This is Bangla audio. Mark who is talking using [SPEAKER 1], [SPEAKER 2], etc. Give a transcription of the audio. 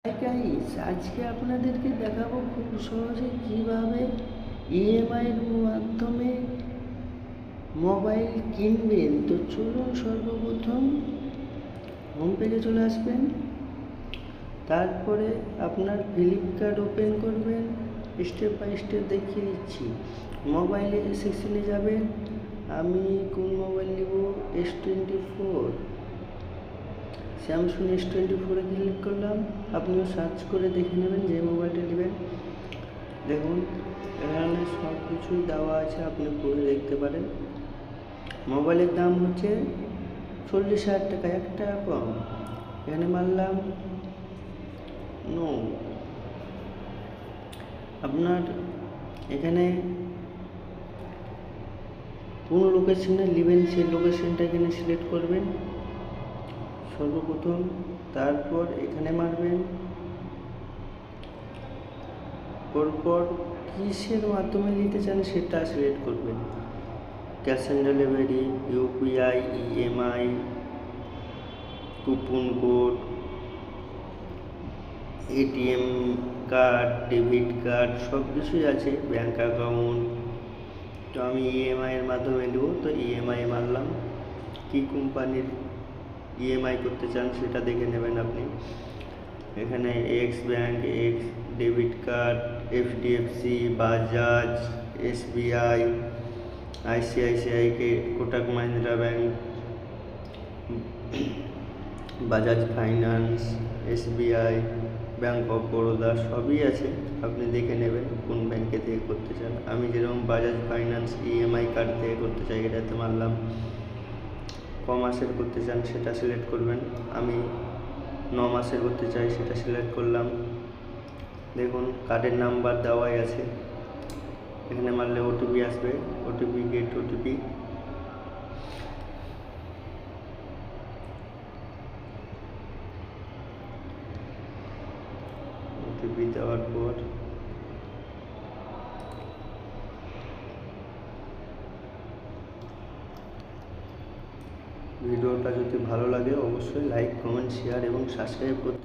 [SPEAKER 1] হাই গাইস, আজকে আপনাদেরকে দেখাবো খুব সহজে কিভাবে ইএমআইয়ের মাধ্যমে মোবাইল কিনবেন। তো চলুন, সর্বপ্রথম হোম পেজে চলে আসবেন। তারপরে আপনার ফ্লিপকার্ট ওপেন করবেন। স্টেপ বাই স্টেপ দেখিয়ে দিচ্ছি। মোবাইলে সেকশনে যাবেন। আমি কোন মোবাইল নেব? S24, স্যামসুং S24-এ ক্লিক করলাম। আপনিও সার্চ করে দেখে নেবেন যে মোবাইলটা নেবেন। দেখুন, এখানে সব কিছুই দেওয়া আছে, আপনি পড়ে দেখতে পারেন। মোবাইলের দাম হচ্ছে 40,000 টাকা, 1 টাকা কম। এখানে মারলাম নো। আপনার এখানে কোন লোকেশনে নেবেন সেই লোকেশনটা এখানে সিলেক্ট করবেন সর্বপ্রথম। তারপর এখানে মারবেন। পরপর কিসের মাধ্যমে নিতে চান সেটা সিলেক্ট করবেন। Cash on delivery, UPI, EMI, coupon code, ATM card, debit card সব কিছুই আছে, ব্যাঙ্ক অ্যাকাউন্ট। তো আমি ইএমআইয়ের মাধ্যমে নেব, তো ইএমআই মারলাম। কী কোম্পানির ইএমআই করতে চান সেটা দেখে নেবেন আপনি। এখানে Axis bank, Axis debit card, HDFC, Bajaj, SBI, ICICI, Kotak Mahindra bank, Bajaj finance, SBI, bank of Baroda সবই আছে। আপনি দেখে নেবেন কোন ব্যাঙ্কে থেকে করতে চান। আমি যেরকম বাজাজ ফাইন্যান্স ইএমআই কার্ড থেকে করতে চাই, এটাতে মারলাম। ক মাসের করতে চান সেটা সিলেক্ট করবেন। আমি 9 মাসের করতে চাই, সেটা সিলেক্ট করলাম। দেখুন, কার্ডের নাম্বার দেওয়াই আছে। এখানে মারলে ওটিপি আসবে, ওটিপি, গেট ওটিপি। ওটিপি দেওয়ার পর ভিডিওটা যদি ভালো লাগে অবশ্যই লাইক, কমেন্ট, শেয়ার এবং সাবস্ক্রাইব করতে